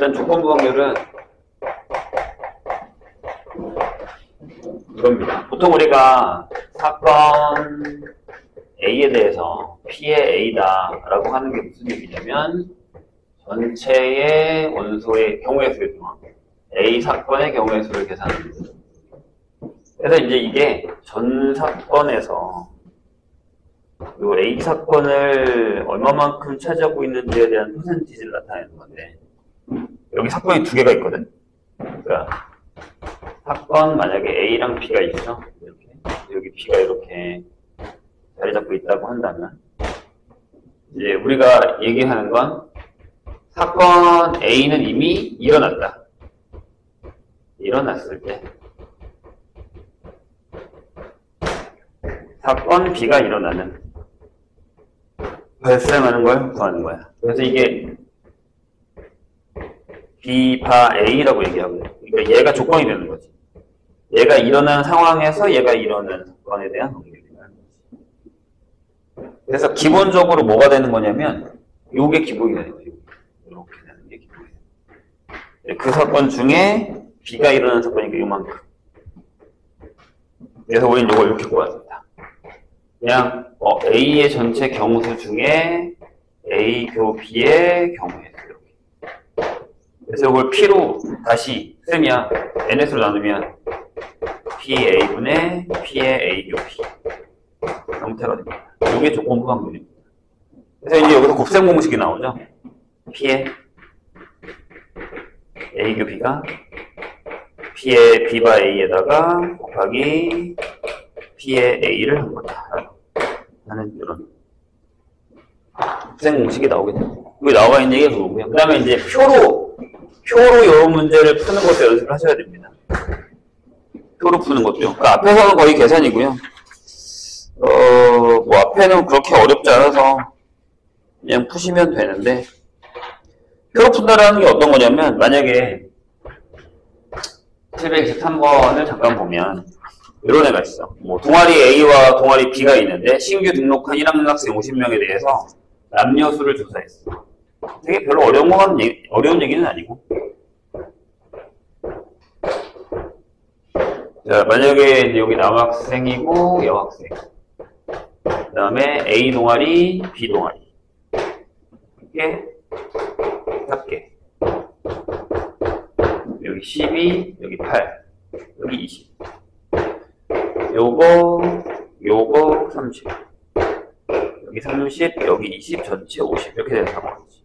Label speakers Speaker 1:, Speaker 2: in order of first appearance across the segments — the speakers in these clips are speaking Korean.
Speaker 1: 일단 조건부 확률은 이겁니다. 보통 우리가 사건 A에 대해서 P의 A다 라고 하는 게 무슨 얘기냐면 전체의 원소의 경우의 수를 정하고 A 사건의 경우의 수를 계산합니다. 그래서 이제 이게 전 사건에서 요 A 사건을 얼마만큼 차지하고 있는지에 대한 퍼센티지를 나타내는 건데 여기 사건이 두 개가 있거든. 그러니까 사건 만약에 A랑 B가 있어. 이렇게 여기 B가 이렇게 자리 잡고 있다고 한다면 이제 우리가 얘기하는 건 사건 A는 이미 일어났다. 일어났을 때 사건 B가 일어나는 발생하는 걸 구하는 거야. 그래서 이게 B 바 A라고 얘기하거든. 그러니까 얘가 조건이 되는 거지. 얘가 일어난 상황에서 얘가 일어난 사건에 대한 확률이라는 거지. 그래서 기본적으로 뭐가 되는 거냐면 요게 기본이 되는 거예요. 이렇게 되는 게 기본이에요. 그 사건 중에 B가 일어난 사건이니까 요만큼. 그래서 우리는 요걸 이렇게 구합니다. 그냥 A의 전체 경우수 중에 A 교 B의 경우의 수 이렇게. 그래서 이걸 P로 다시 쓰면 NS로 나누면 PA분의 P의 A 교 B 형태가 됩니다. 이게 조건부 확률입니다. 그래서 이제 여기서 곱셈 공식이 나오죠. P의 A 교 B가 P의 B 바 A에다가 곱하기 P의 A를 한 거다. 하는 이런 곱셈 공식이 나오게 됩니다. 여기 나와 있는 게 그거고요. 그 다음에 이제 표로 이런 문제를 푸는 것도 연습을 하셔야 됩니다. 표로 푸는 것도요. 그 앞에서는 거의 계산이고요. 뭐 앞에는 그렇게 어렵지 않아서 그냥 푸시면 되는데 표로 푼다라는 게 어떤 거냐면 만약에 723번을 잠깐 보면 이런 애가 있어. 뭐 동아리 A와 동아리 B가 있는데 신규 등록한 1학년 학생 50명에 대해서 남녀 수를 조사했어. 되게 별로 어려운 얘기는 아니고. 자, 만약에 이제 여기 남학생이고 여학생. 그 다음에 A 동아리, B 동아리. 이게 4개. 여기 12, 여기 8, 여기 20. 요거 30. 여기 30, 여기 20, 전체 50. 이렇게 되는 상황이지.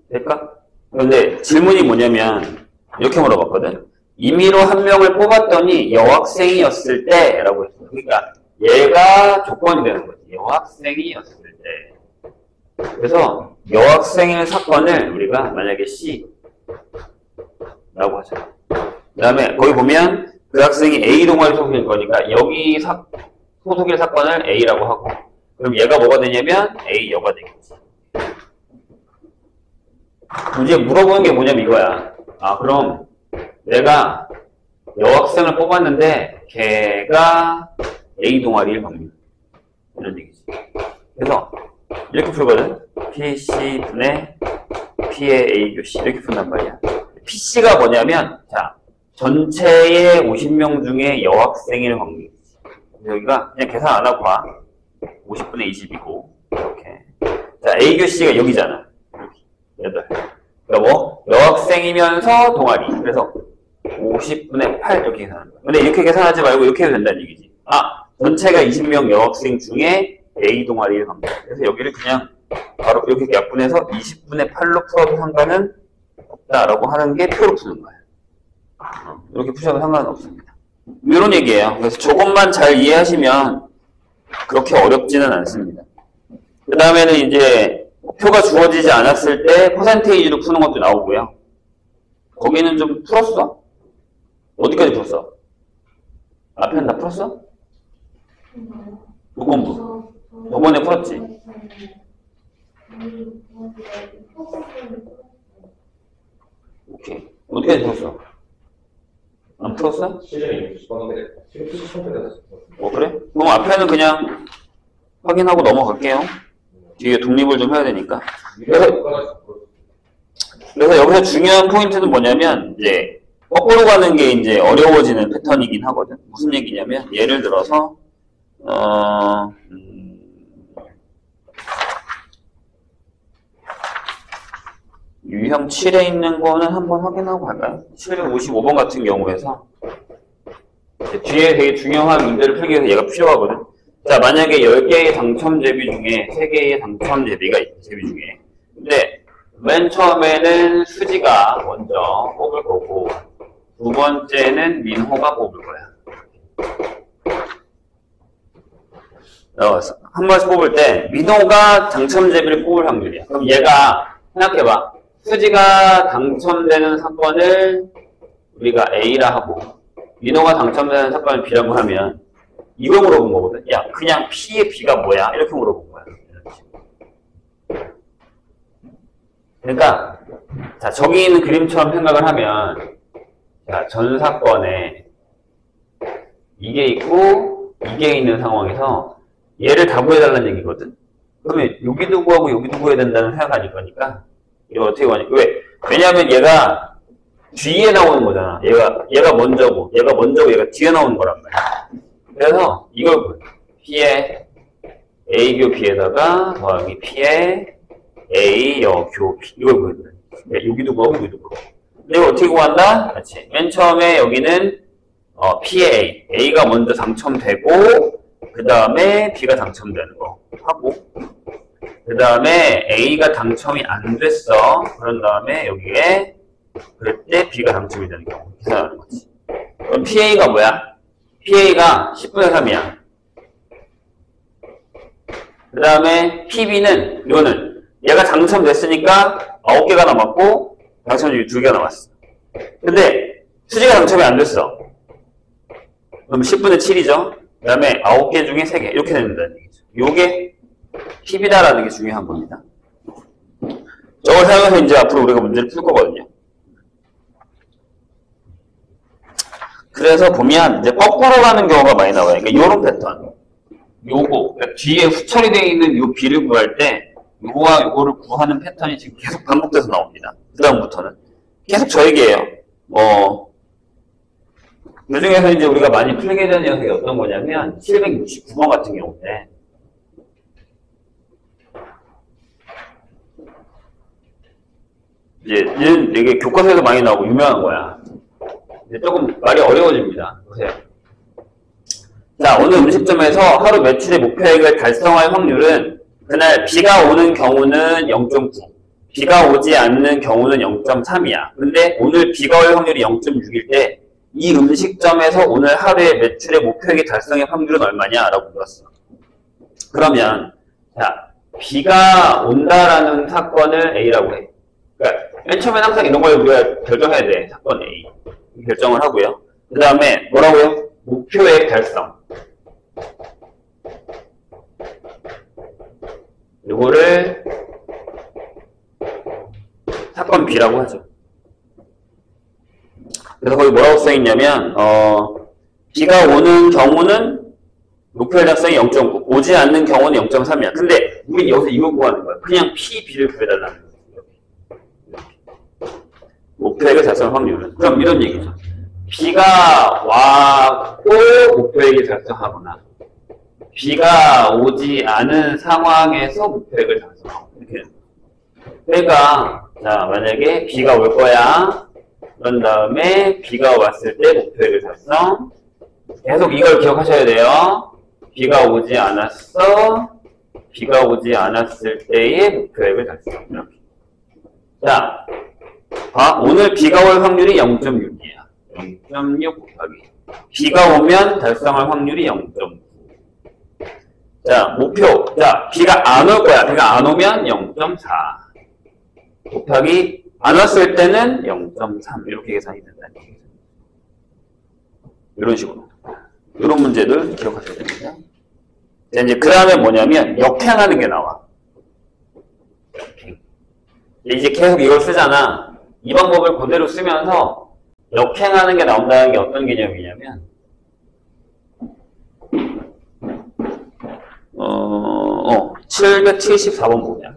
Speaker 1: 될까? 근데 질문이 뭐냐면, 이렇게 물어봤거든. 임의로 한 명을 뽑았더니 여학생이었을 때, 라고 했어. 그러니까, 얘가 조건이 되는 거지. 여학생이었을 때. 그래서, 여학생의 사건을 우리가 만약에 C, 라고 하자. 그 다음에 거기 보면 그 학생이 A 동아리 소속일 거니까 여기 소속일 사건을 A라고 하고 그럼 얘가 뭐가 되냐면 A 여가 되겠지. 이제 물어보는 게 뭐냐면 이거야. 아 그럼 내가 여학생을 뽑았는데 걔가 A 동아리일 확률 이런 얘기지. 그래서 이렇게 풀거든. PC분의 P의 A 교 C 이렇게 푼단 말이야. PC가 뭐냐면 자 전체의 50명 중에 여학생일 확률. 여기가 그냥 계산 안 하고 봐. 50분의 20이고 이렇게. 자 A 교 C가 여기잖아. 이렇게 8. 그러니까 뭐 여학생이면서 동아리. 그래서 50분의 8 이렇게 계산하는 거야. 근데 이렇게 계산하지 말고 이렇게 해도 된다는 얘기지. 아 전체가 20명 여학생 중에 A 동아리일 확률. 그래서 여기를 그냥 바로 이렇게 약분해서 20분의 8로 풀어도 상관은 없다라고 하는 게 표로 푸는 거예요. 이렇게 푸셔도 상관은 없습니다. 이런 얘기예요. 그래서 저것만 잘 이해하시면 그렇게 어렵지는 않습니다. 그 다음에는 이제 표가 주어지지 않았을 때 퍼센테이지로 푸는 것도 나오고요. 거기는 좀 풀었어? 어디까지 풀었어? 앞에는 다 풀었어? 조건부. 저번에 풀었지? 오케이. 어디까지 풀었어? 안 풀었어? 그래? 그럼 앞에는 그냥 확인하고 넘어갈게요. 뒤에 독립을 좀 해야 되니까. 그래서 여기서 중요한 포인트는 뭐냐면, 이제, 거꾸로 가는 게 이제 어려워지는 패턴이긴 하거든. 무슨 얘기냐면, 예를 들어서, 유형 7에 있는 거는 한번 확인하고 갈까요? 755번 같은 경우에서, 뒤에 되게 중요한 문제를 풀기 위해서 얘가 필요하거든. 자, 만약에 10개의 당첨 제비 중에 3개의 당첨 제비가 있다, 제비 중에. 근데, 맨 처음에는 수지가 먼저 뽑을 거고, 두 번째는 민호가 뽑을 거야. 한 번씩 뽑을 때, 민호가 당첨 제비를 뽑을 확률이야. 그럼 얘가, 생각해봐. 수지가 당첨되는 사건을 우리가 A라 하고, 민호가 당첨되는 사건을 B라고 하면, 이거 물어본 거거든. 야, 그냥 P의 B가 뭐야? 이렇게 물어본 거야. 그러니까, 자, 저기 있는 그림처럼 생각을 하면, 자, 전 사건에 이게 있고, 이게 있는 상황에서 얘를 다 구해달라는 얘기거든. 그러면 여기도 구하고 여기도 구해야 된다는 생각하실 거니까, 이거 어떻게 구하냐. 왜? 왜냐면 얘가 뒤에 나오는 거잖아. 얘가 먼저고, 얘가 뒤에 나오는 거란 말이야. 그래서 이걸 P에 A교 B에다가 더하기 P에 A 여교 B 이걸 구해야 돼. 여기도 구하고 여기도 구하고. 근데 이거 어떻게 구한다? 같이. 맨 처음에 여기는 P에 A가 먼저 당첨되고 그 다음에 B가 당첨되는 거 하고 그 다음에 A가 당첨이 안 됐어. 그런 다음에 여기에 그럴 때 B가 당첨이 되는 경우 계산하는 거지. 그럼 PA가 뭐야? PA가 10분의 3이야. 그 다음에 PB는 이거는 얘가 당첨됐으니까 9개가 남았고 당첨이 2개가 남았어. 근데 수지가 당첨이 안 됐어. 그럼 10분의 7이죠. 그 다음에 9개 중에 3개 이렇게 된다는 얘기죠. 요게 PB다라는 게 중요한 겁니다. 저걸 사용해서 이제 앞으로 우리가 문제를 풀 거거든요. 그래서 보면 이제 거꾸로 가는 경우가 많이 나와요. 그러니까 이런 패턴. 요거 그러니까 뒤에 후처리 되어 있는 요 B를 구할 때 요거와 요거를 구하는 패턴이 지금 계속 반복돼서 나옵니다. 그 다음부터는 계속 저 얘기예요. 그 중에서 이제 우리가 많이 풀게 되는 녀석이 어떤 거냐면 769번 같은 경우인데 이제 얘는 되게 교과서에서 많이 나오고 유명한 거야. 이제 조금 말이 어려워집니다. 보세요. 자, 오늘 음식점에서 하루 매출의 목표액을 달성할 확률은 그날 비가 오는 경우는 0.9, 비가 오지 않는 경우는 0.3이야. 근데 오늘 비가 올 확률이 0.6일 때 이 음식점에서 오늘 하루의 매출의 목표액의 달성의 확률은 얼마냐? 라고 물었어. 그러면 자, 비가 온다라는 사건을 A라고 해. 그러니까 맨 처음엔 항상 이런 걸 우리가 결정해야 돼. 사건 A. 결정을 하고요. 그 다음에 뭐라고요? 목표액 달성. 이거를 사건 B라고 하죠. 그래서 거기 뭐라고 써있냐면 비가 오는 경우는 목표액 달성이 0.9, 오지 않는 경우는 0.3이야. 근데 우리 여기서 이걸 구하는 거야. 그냥 P, B를 구해달라는 거야. 목표액을 달성 확률은. 그럼 이런 얘기죠. 비가 왔고 목표액을 달성하거나 비가 오지 않은 상황에서 목표액을 달성하고 이렇게. 그러니까 자, 만약에 비가 올 거야. 그런 다음에 비가 왔을 때 목표액을 달성. 계속 이걸 기억하셔야 돼요. 비가 오지 않았어. 비가 오지 않았을 때의 목표액을 달성. 이렇게. 자, 오늘 비가 올 확률이 0.6이야. 0.6 곱하기. 비가 오면 달성할 확률이 0.9. 자, 목표. 자, 비가 안 올 거야. 비가 안 오면 0.4. 곱하기, 안 왔을 때는 0.3. 이렇게 계산이 된다는 얘기죠. 이런 식으로. 이런 문제들 기억하셔야 됩니다. 자, 이제 그 다음에 뭐냐면, 역행하는 게 나와. 역행. 이제 계속 이걸 쓰잖아. 이 방법을 그대로 쓰면서, 역행하는 게 나온다는 게 어떤 개념이냐면, 774번 보냐.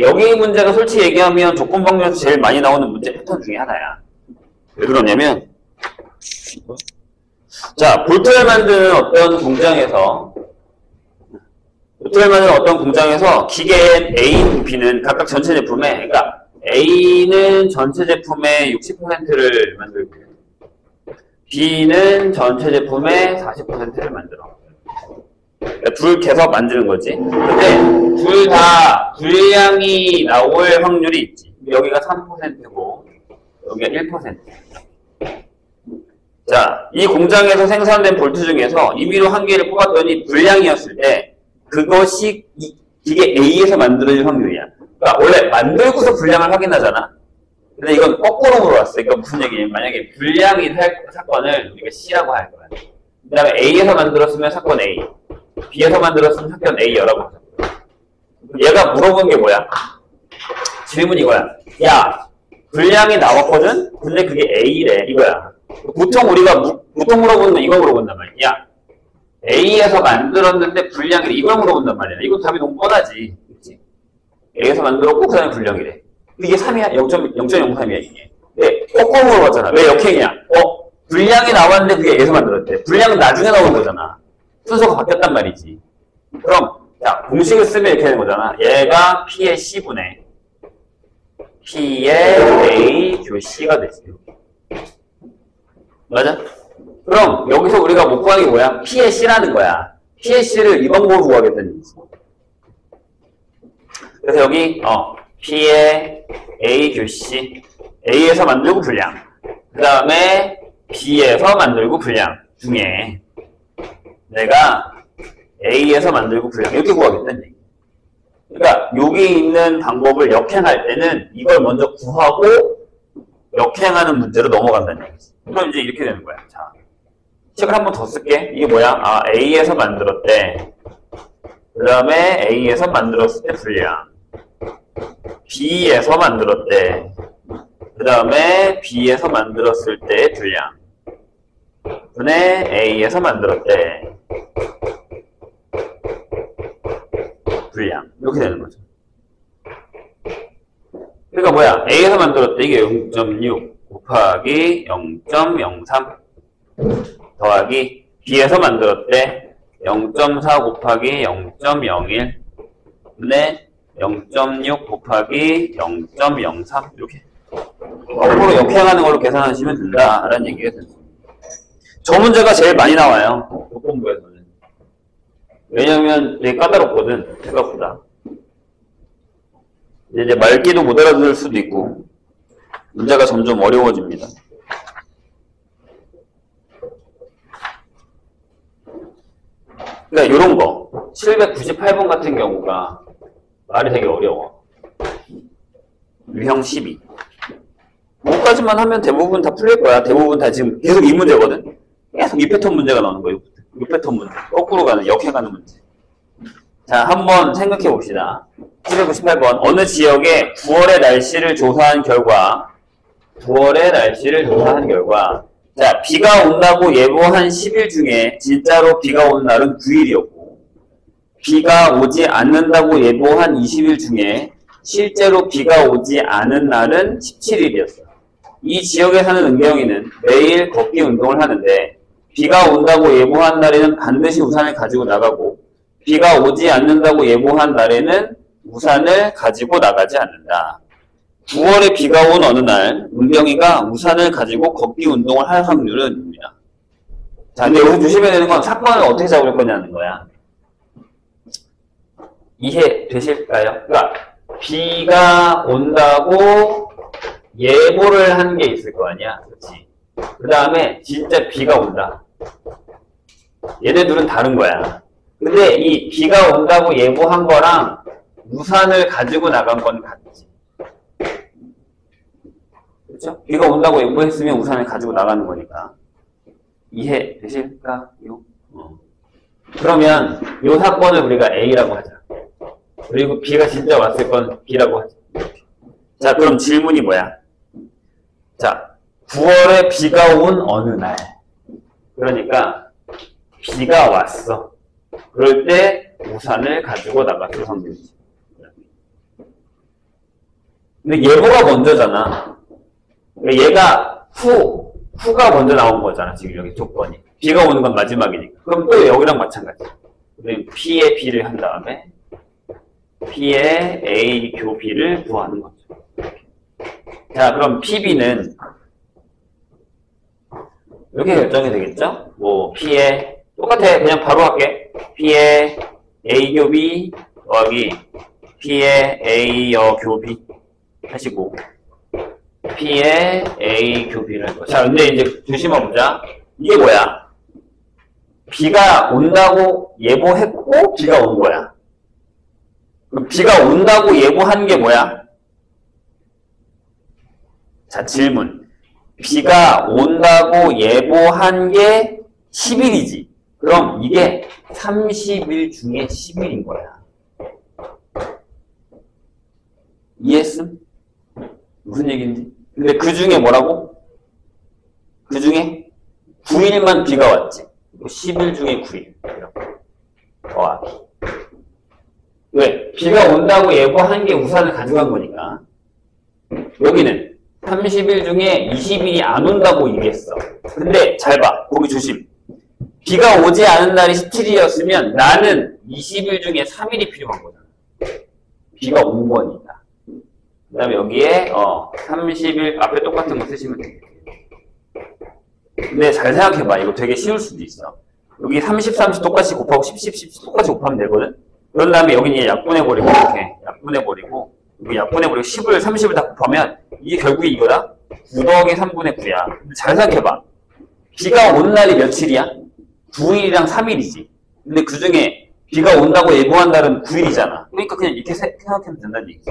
Speaker 1: 여기 문제가 솔직히 얘기하면 조건방정에서 제일 많이 나오는 문제 패턴 중에 하나야. 왜 그러냐면, 자, 볼트를 만드는 어떤 공장에서 기계인 A인 B는 각각 전체 제품에, 그러니까 A는 전체 제품의 60%를 만들고 B는 전체 제품의 40%를 만들어. 그러니까 둘 계속 만드는 거지. 근데 둘 다 불량이 나올 확률이 있지. 여기가 3%고 여기가 1%. 자, 이 공장에서 생산된 볼트 중에서 임의로 한 개를 뽑았더니 불량이었을 때 그것이 기계 A에서 만들어질 확률이야. 그러니까 원래 만들고서 불량을 확인하잖아. 근데 이건 거꾸로 물어봤어. 그러니까 무슨 얘기냐면 만약에 불량이 사건을 우리가 C라고 할 거야. 그 다음에 A에서 만들었으면 사건 A, B에서 만들었으면 사건 A라고 하자. 얘가 물어본 게 뭐야? 질문이 이거야. 야, 불량이 나왔거든? 근데 그게 A래. 이거야. 보통 물어보는 건 이걸 물어본단 말이야. 야, A에서 만들었는데 불량이래. 이걸 물어본단 말이야. 이거 답이 너무 뻔하지. 그치? A에서 만들었고, 그 다음에 불량이래. 이게 3이야. 0.03이야, 이게. 네, 거꾸로 물어봤잖아. 왜 역행이야? 불량이 나왔는데 그게 A에서 만들었대. 불량은 나중에 나온 거잖아. 순서가 바뀌었단 말이지. 그럼, 자, 공식을 쓰면 이렇게 되는 거잖아. 얘가 P의 C분의 P의 A 교 C가 되지. 맞아? 그럼 여기서 우리가 못 구하는 게 뭐야? P의 C라는 거야. P의 C를 이 방법으로 구하겠다는 얘기지. 그래서 여기 P의 A 교 C, A에서 만들고 불량, 그 다음에 B에서 만들고 불량 중에 내가 A에서 만들고 불량 이렇게 구하겠다는 얘기. 그러니까 여기 있는 방법을 역행할 때는 이걸 먼저 구하고 역행하는 문제로 넘어간다는 얘기지. 그럼 이제 이렇게 되는 거야. 자, 책을 한 번 더 쓸게. 이게 뭐야? A에서 만들었대. 그 다음에 A에서 만들었을 때 불량. B에서 만들었대. 그 다음에 B에서 만들었을 때 불량. 분의 A에서 만들었대. 불량. 이렇게 되는 거죠. 그러니까 뭐야? A에서 만들었대. 이게 0.6 곱하기 0.03 더하기 B에서 만들었대. 0.4 곱하기 0.01 분의 0.6 곱하기 0.03 이렇게 거꾸로 역행하는 걸로 계산하시면 된다라는 얘기가 됩니다. 저 문제가 제일 많이 나와요. 조건부에서는. 왜냐면 되게 까다롭거든. 생각보다. 이제 말귀도 못 알아들을 수도 있고 문제가 점점 어려워집니다. 그러니까 이런 거 798번 같은 경우가 말이 되게 어려워. 유형 12 뭐까지만 하면 대부분 다 풀릴 거야. 대부분 다 지금 계속 이 문제거든. 계속 이 패턴 문제가 나오는 거예요. 이 패턴 문제. 거꾸로 가는, 역행하는 문제. 자, 한번 생각해 봅시다. 798번. 어느 지역에 9월의 날씨를 조사한 결과, 자, 비가 온다고 예보한 10일 중에 진짜로 비가 온 날은 9일이었고, 비가 오지 않는다고 예보한 20일 중에 실제로 비가 오지 않은 날은 17일이었어요. 이 지역에 사는 은경이는 매일 걷기 운동을 하는데 비가 온다고 예보한 날에는 반드시 우산을 가지고 나가고 비가 오지 않는다고 예보한 날에는 우산을 가지고 나가지 않는다. 9월에 비가 온 어느 날 은경이가 우산을 가지고 걷기 운동을 할 확률은입니다. 자, 근데 여기서 조심해야 되는 건 사건을 어떻게 잡을 거냐는 거야. 이해되실까요? 그러니까 비가 온다고 예보를 한 게 있을 거 아니야. 그렇지? 그 다음에 진짜 비가 온다. 얘네들은 다른 거야. 근데 이 비가 온다고 예보한 거랑 우산을 가지고 나간 건 같지. 그렇죠? 비가 온다고 예보했으면 우산을 가지고 나가는 거니까. 이해되실까요? 그러면 이 사건을 우리가 A라고 하자. 그리고 비가 진짜 왔을 건 B라고 하자. 자, 그럼 질문이 뭐야? 자, 9월에 비가 온 어느 날. 그러니까 비가 왔어. 그럴 때 우산을 가지고 나갔을 확률이지. 근데 예보가 먼저잖아. 그러니까 얘가 후가 먼저 나온 거잖아. 지금 여기 조건이. B가 오는 건 마지막이니까. 그럼 또 여기랑 마찬가지. 우리 P에 B를 한 다음에 P에 A 교 B를 구하는 거죠. 자, 그럼 PB는 이렇게 결정이 되겠죠? 뭐 P에 똑같아. 그냥 바로 할게. P에 A 교 B 더하기 P에 A 교 B 하시고 P에 A 교 B를 할 거야. 자, 근데 이제 조심해보자. 이게 뭐야? B가 온다고 예보했고 B가 온 거야. 그럼 B가 온다고 예보한 게 뭐야? 자, 질문. B가 온다고 예보한 게 10일이지. 그럼 이게 30일 중에 10일인 거야. 이해했음? 무슨 얘기인지? 근데 그 중에 뭐라고? 그 중에 9일만 B가 왔지. 10일 중에 9일. 더하기. 왜? B가 온다고 예보한 게 우산을 가져간 거니까. 여기는 30일 중에 20일이 안 온다고 얘기했어. 근데 잘 봐. 거기 조심. B가 오지 않은 날이 17일이었으면 나는 20일 중에 3일이 필요한 거잖아. B가 온 거니까. 그 다음에 여기에 30일 앞에 똑같은 거 쓰시면 되겠다. 근데 잘 생각해봐. 이거 되게 쉬울 수도 있어. 여기 30, 30 똑같이 곱하고 10, 10, 10 똑같이 곱하면 되거든? 그런 다음에 여기는 얘 약분해버리고 이렇게 약분해버리고 여기 약분해버리고 10을 30을 다 곱하면 이게 결국에 이거다? 9 더하기 3분의 9야. 근데 잘 생각해봐. B가 온 날이 며칠이야? 9일이랑 3일이지. 근데 그 중에 B가 온다고 예보한 날은 9일이잖아. 그러니까 그냥 이렇게 생각하면 된다는 얘기지.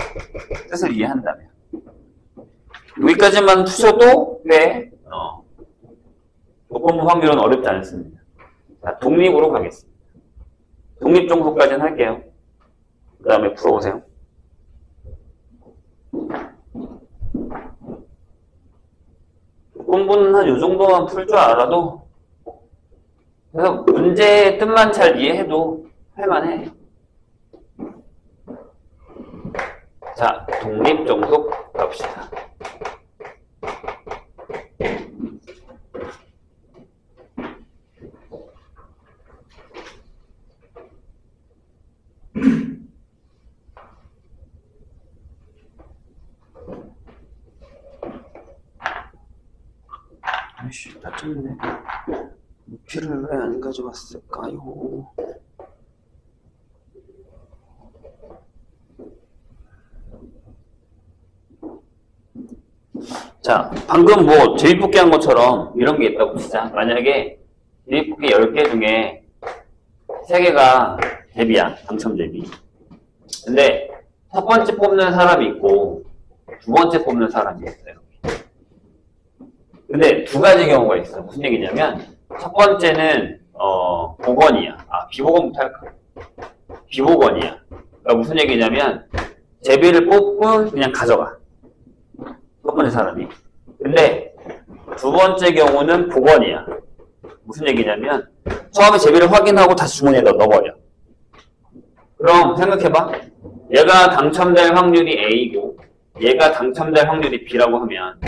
Speaker 1: 뜻을 이해한다면. 여기까지만 푸셔도 돼. 조건부 확률은 어렵지 않습니다. 자, 독립으로 가겠습니다. 독립종소까지는 할게요. 그 다음에 풀어보세요. 조건부는 한 요 정도만 풀 줄 알아도, 그래서 문제의 뜻만 잘 이해해도 할만해. 자, 독립종속 갑시다. 아이씨, 다 쪘네. 루피를 왜 안 가져왔을까요? 자, 방금 뭐 제비뽑기 한 것처럼 이런 게 있다고 치자. 만약에 제비뽑기 10개 중에 3개가 제비야. 당첨 제비. 근데 첫 번째 뽑는 사람이 있고 두 번째 뽑는 사람이 있어요. 근데 두 가지 경우가 있어. 무슨 얘기냐면 첫 번째는 복원이야. 비복원부터 할까? 비복원이야. 그러니까 무슨 얘기냐면 제비를 뽑고 그냥 가져가. 첫 번째 사람이. 근데 두 번째 경우는 복원이야. 무슨 얘기냐면 처음에 제비를 확인하고 다시 주머니에 넣어버려. 그럼 생각해봐. 얘가 당첨될 확률이 A고 얘가 당첨될 확률이 B라고 하면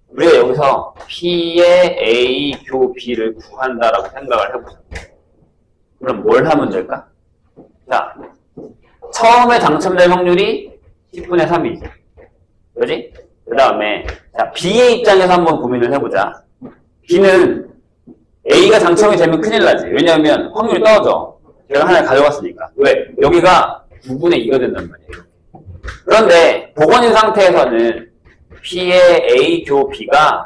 Speaker 1: 우리가 여기서 P의 A 교 B를 구한다라고 생각을 해보자. 그럼 뭘 하면 될까? 자, 처음에 당첨될 확률이 10분의 3이지. 그지? 그 다음에 자, B의 입장에서 한번 고민을 해보자. B는 A가 당첨이 되면 큰일 나지. 왜냐하면 확률이 떨어져. 제가 하나 가져갔으니까. 왜? 여기가 9분의 2가 된단 말이에요. 그런데 복원인 상태에서는 P의 A 교 B가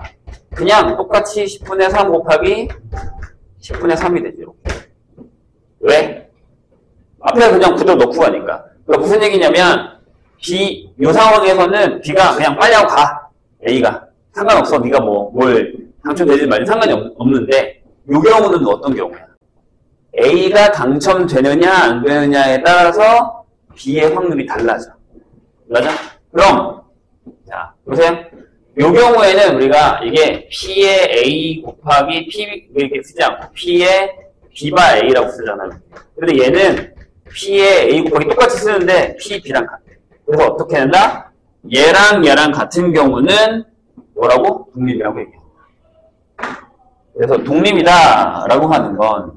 Speaker 1: 그냥 똑같이 10분의 3 곱하기 10분의 3이 되죠. 왜? 앞에 그냥 그대로 넣고 가니까. 그러니까 무슨 얘기냐면 B, 이 상황에서는 B가 그냥 빨리 하고 가. A가. 상관없어. 네가 뭘 당첨되지 말지 상관이 없는데 이 경우는 어떤 경우야? A가 당첨되느냐 안 되느냐에 따라서 B의 확률이 달라져. 맞아? 그럼 자, 보세요. 이 경우에는 우리가 이게 P의 A 곱하기 P 이렇게 쓰지 않고 P의 B바 A라고 쓰잖아요. 근데 얘는 P에 A 곱하기 똑같이 쓰는데 P, B랑 같아. 그래서 어떻게 한다? 얘랑 같은 경우는 뭐라고? 독립이라고 얘기해. 그래서 독립이다 라고 하는 건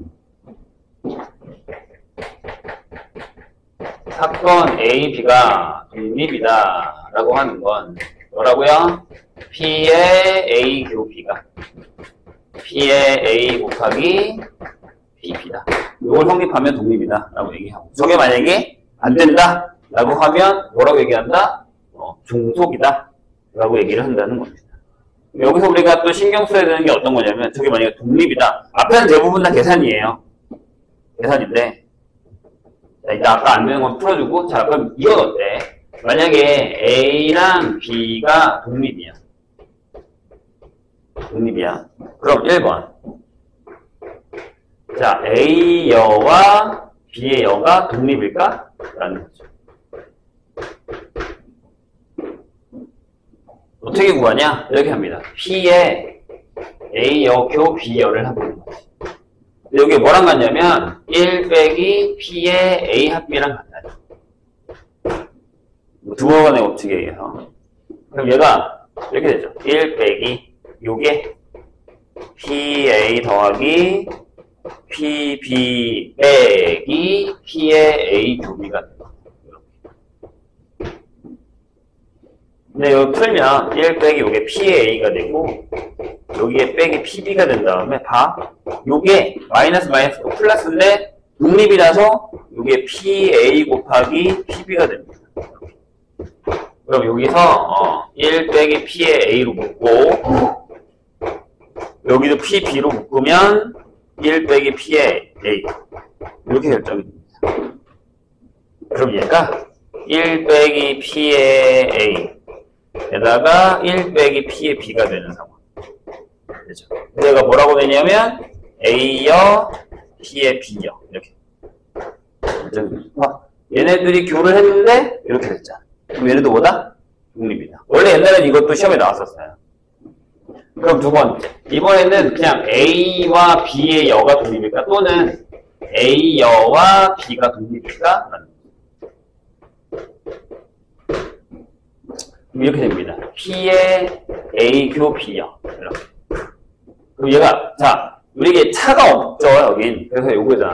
Speaker 1: 사건 A, B가 독립이다 라고 하는 건 뭐라고요? P의 A 교 B가 P의 A 곱하기 BP다. 이걸 성립하면 독립이다 라고 얘기하고, 저게 만약에 안 된다 라고 하면 뭐라고 얘기한다? 종속이다 라고 얘기를 한다는 겁니다. 여기서 우리가 또 신경 써야 되는 게 어떤 거냐면, 저게 만약에 독립이다. 앞에는 대부분 다 계산이에요. 계산인데, 자, 일단 아까 안 되는 건 풀어주고, 자, 그럼 이건 어때? 만약에 A랑 B가 독립이야. 그럼 1번. 자, A 여와 B의 여가 독립일까? 라는 거죠. 어떻게 구하냐? 이렇게 합니다. P에 A 여교 B 여를 해보는 거지. 여기 뭐랑 같냐면 1 빼기 P의 A 합비랑 같아요. 두 번의 법칙에 의해서. 그럼 얘가 이렇게 되죠. 1 빼기 요게 PA 더하기 PB 빼기 P의 A 교비가 돼요. 근데 여기 풀면 1 빼기 요게 P의 A가 되고, 여기에 빼기 PB가 된 다음에 봐. 요게 마이너스 플러스인데 독립이라서 요게 PA 곱하기 PB가 됩니다. 그럼 여기서 1 빼기 P의 A로 묶고, 여기도 PB로 묶으면 1 빼기 P의 A 이렇게 결정이 됩니다. 그럼 얘가 1 빼기 P의 A 에다가 1 빼기 P의 B가 되는 상황. 그죠? 얘가 뭐라고 되냐면 A여 P의 B여 이렇게. 얘네들이 교를 했는데 이렇게 됐잖아. 그럼 얘네도 뭐다? 독립이다. 원래 옛날에는 이것도 시험에 나왔었어요. 그럼 두 번째. 이번에는 그냥 A와 B의 여가 독립일까? 또는 A 여와 B가 독립일까? 이렇게 됩니다. P의 A 교 B여. 이렇게. 그럼 얘가, 자, 우리에게 차가 없죠, 여긴. 그래서 요거잖아.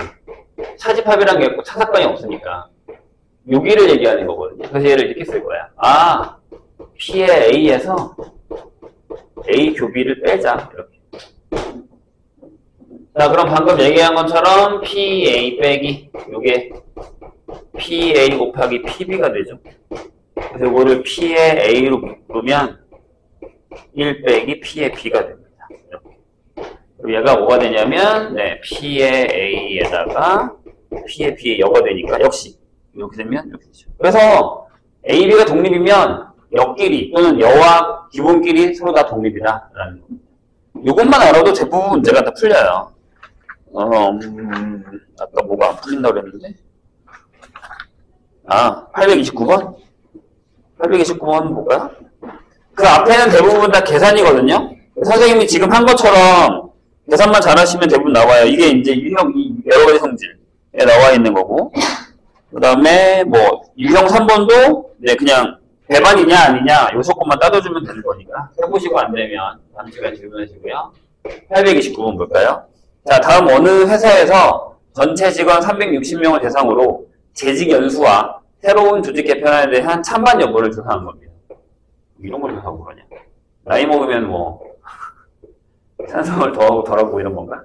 Speaker 1: 차집합이란 게 없고 차사건이 없으니까. 여기를 얘기하는 거거든요. 그래서 얘를 이렇게 쓸 거야. 아, P의 A에서 A 교비를 빼자. 이렇게. 자, 그럼 방금 얘기한 것처럼 PA 빼기, 요게 PA 곱하기 PB가 되죠. 그래서 이거를 P의 A로 묶으면 1 빼기 P의 B가 됩니다. 이렇게. 그럼 얘가 뭐가 되냐면, 네, P의 A에다가 P의 B의 여가 되니까, 역시 이렇게 되면 이렇게 되죠. 그래서 A, B가 독립이면 역끼리 또는 여와 기본끼리 서로 다 독립이다 라는 겁니다. 이것만 알아도 대부분 문제가 다 풀려요. 아까 뭐가 안 풀린다고 그랬는데, 829번? 829번은 뭘까요? 그 앞에는 대부분 다 계산이거든요. 선생님이 지금 한 것처럼 계산만 잘하시면 대부분 나와요. 이게 이제 유형 여러 가지 성질에 나와 있는 거고, 그 다음에 뭐 유형 3번도 네, 그냥 배반이냐 아니냐 요소것만 따져주면 되는 거니까 해보시고 안 되면 다음 시간에 질문하시고요. 829번 볼까요? 자, 다음 어느 회사에서 전체 직원 360명을 대상으로 재직 연수와 새로운 조직 개편에 대한 찬반 여부를 조사한 겁니다. 이런 걸 조사하고 그러냐? 나이 먹으면 뭐 찬성을 더하고 덜하고 이런 건가?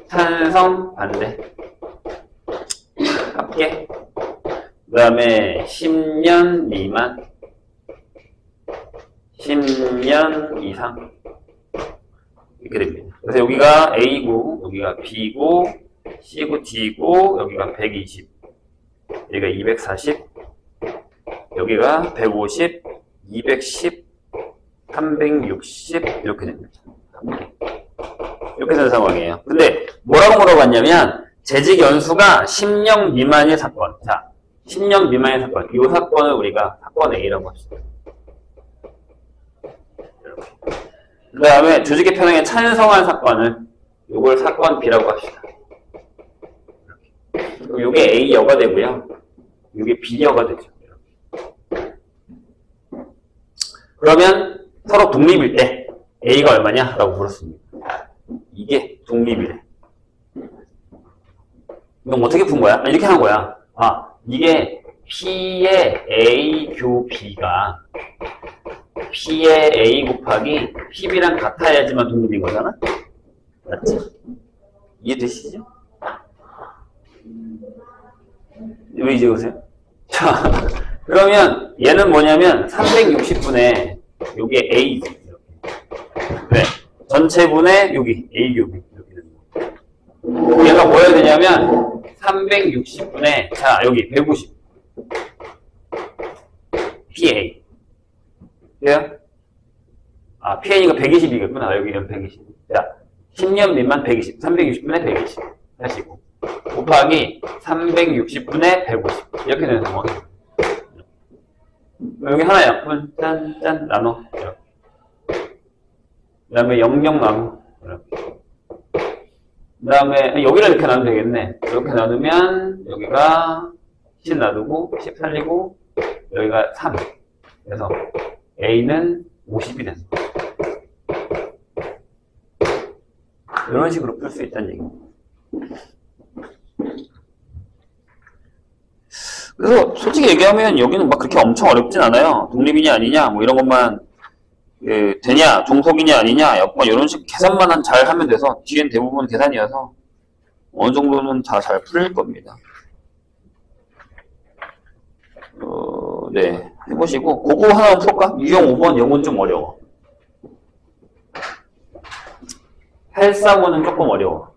Speaker 1: 찬성, 반대, 합계, 그 다음에 10년 미만, 10년 이상 이렇게 됩니다. 그래서 여기가 A고, 여기가 B고, C고, D고, 여기가 120, 여기가 240, 여기가 150, 210, 360 이렇게 됩니다. 이렇게 되는 상황이에요. 근데 뭐라고 물어봤냐면 재직 연수가 10년 미만의 사건. 자, 10년 미만의 사건. 이 사건을 우리가 사건 A라고 합시다. 그 다음에 조직 개편에 찬성한 사건을 요걸 사건 B라고 합시다. 그럼 요게 A여가 되고요. 요게 B여가 되죠. 그러면 서로 독립일 때 A가 얼마냐? 라고 물었습니다. 이게 독립이래. 이건 어떻게 푼 거야? 이렇게 한 거야. 이게 P의 A 교 B가 P의 A 곱하기 PB랑 같아야지만 독립인 거잖아? 맞지? 이해되시죠? 왜 이제 오세요? 자, 그러면 얘는 뭐냐면 360분의 요게 A 네, 전체분의 여기 A 교 B 이렇게 되는 거. 얘가 뭐여야 되냐면 360분의 자 여기 150 PA 돼요? PA가 120이겠구나. 여기는 120. 자, 10년 미만 120 360분의 120 하시고 곱하기 360분의 150 이렇게 되는 상황이에요. 여기 하나 약분 짠짠 나눠 이렇게. 그 다음에 00 나누 이렇게. 그 다음에 여기를 이렇게 나누면 되겠네. 이렇게 나누면 여기가 10 놔두고 10 살리고 여기가 3. 그래서 A는 50이 됐어. 이런 식으로 풀 수 있다는 얘기입니다. 그래서 솔직히 얘기하면 여기는 막 그렇게 엄청 어렵진 않아요. 독립이냐 아니냐 뭐 이런 것만 되냐 종속이냐 아니냐 뭐 이런 식 계산만 잘 하면 돼서 뒤엔 대부분 계산이어서 어느 정도는 다 잘 풀릴 겁니다. 네 해보시고 그거 하나 풀까? 유형 5번 영어는 좀 어려워. 835는 조금 어려워.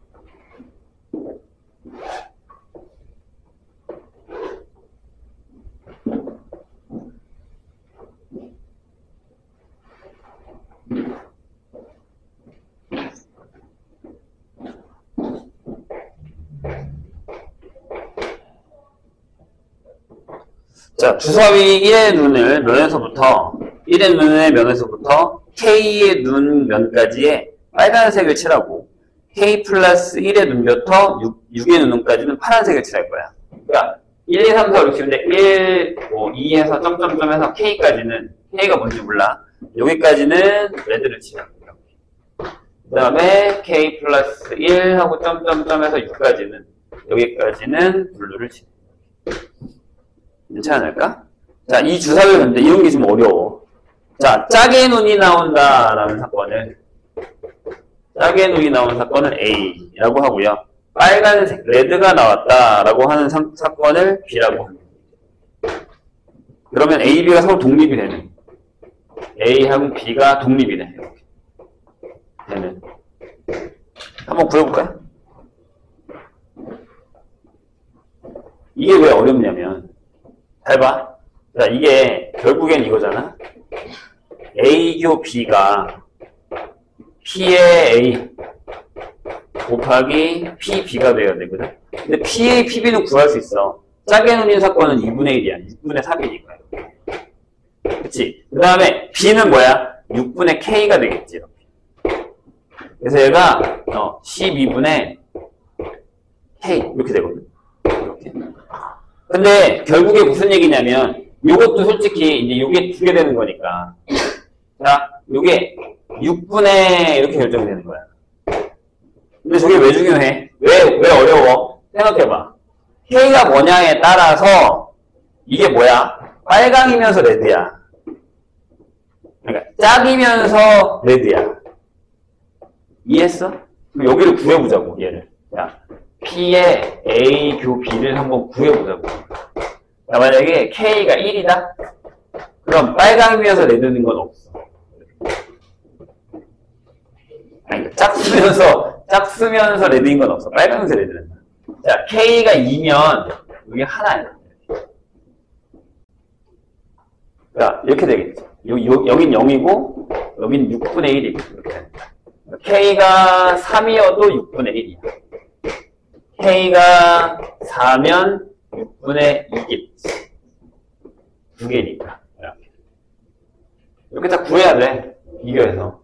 Speaker 1: 자, 주사위 1의 눈을 면에서부터 1의 눈의 면에서부터 K의 눈 면까지의 빨간색을 칠하고 K 플러스 1의 눈부터 6의 눈까지는 파란색을 칠할 거야. 그러니까 1, 2, 3, 4, 5, 6, 7인데 1, 2에서 점점점에서 K까지는 K가 뭔지 몰라. 여기까지는 레드를 칠하고 그 다음에 K 플러스 1 하고 점점점에서 6까지는 여기까지는 블루를 칠해. 괜찮지 않을까? 자, 이 주사위를 근데 이런 게 좀 어려워. 자, 짝의 눈이 나온다라는 사건을 짝의 눈이 나온 사건을 A라고 하고요. 빨간색 레드가 나왔다라고 하는 사건을 B라고 합니다. 그러면 A, B가 서로 독립이 되는 A하고 B가 독립이 돼. 이렇게 되는 한번 구해볼까요? 이게 왜 어렵냐면 잘 봐. 자, 이게 결국엔 이거잖아. A교 B가 P의 A 곱하기 PB가 돼야 되거든. 근데 PA, PB는 구할 수 있어. 짝의 눈인 사건은 2분의 1이야. 6분의 3이니까. 그치? 그 다음에 B는 뭐야? 6분의 K가 되겠지. 이렇게. 그래서 얘가 12분의 K 이렇게 되거든. 이렇게. 근데 결국에 무슨 얘기냐면 요것도 솔직히 이제 요게 두 개 되는 거니까 자 요게 6분의 이렇게 결정이 되는 거야. 근데 저게 왜 중요해? 왜 어려워? 생각해봐. K가 뭐냐에 따라서 이게 뭐야? 빨강이면서 레드야. 그러니까 짝이면서 레드야. 이해했어? 그럼 여기를 구해보자고 얘를. 자, P의 A 교 B를 한번 구해보자고. 자, 만약에 K가 1이다? 그럼 빨강이면서 레드는 건 없어. 아니, 짝쓰면서 레드인 건 없어. 빨강이면서 레드는. 자, K가 2면 여기 하나야. 자, 이렇게 되겠지. 여긴 0이고, 여긴 6분의 1이고, 이렇게. K가 3이어도 6분의 1이야. K가 4면 6분의 2겠지. 두 개니까. 이렇게 다 구해야 돼. 비교해서.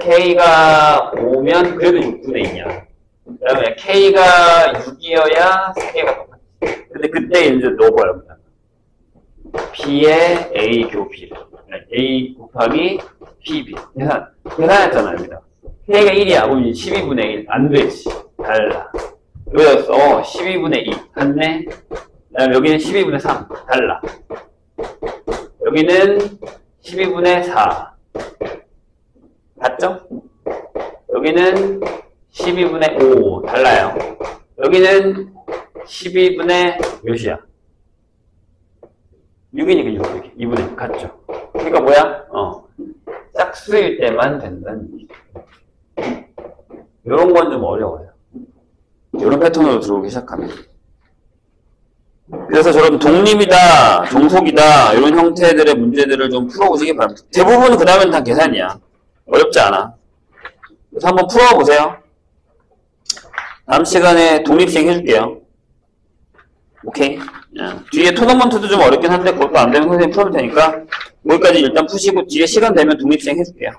Speaker 1: K가 5면 그래도 6분의 2냐. 그 다음에 K가 6이어야 3개가 똑같지. 근데 그때 이제 넣어봐요. B의 A 교비. A 곱하기 PB. 계산했잖아요, 여기다. K가 1이야. 그럼 12분의 1. 안 되지. 달라. 여기다 써. 12분의 2. 같네. 그 다음에 여기는 12분의 3. 달라. 여기는 12분의 4. 같죠? 여기는 12분의 5. 달라요. 여기는 12분의 몇이야? 6이니까 6. 이렇게. 2분의 1. 같죠? 그러니까 뭐야? 짝수일 때만 된다는 얘기죠. 이런 건 좀 어려워요. 이런 패턴으로 들어오기 시작하면. 그래서 저런 독립이다, 종속이다, 이런 형태들의 문제들을 좀 풀어보시기 바랍니다. 대부분 그 다음엔 다 계산이야. 어렵지 않아. 그래서 한번 풀어보세요. 다음 시간에 독립식 해줄게요. 오케이? 뒤에 토너먼트도 좀 어렵긴 한데 그것도 안 되면 선생님 풀어볼 테니까 거기까지 일단 푸시고 뒤에 시간 되면 독립식 해줄게요.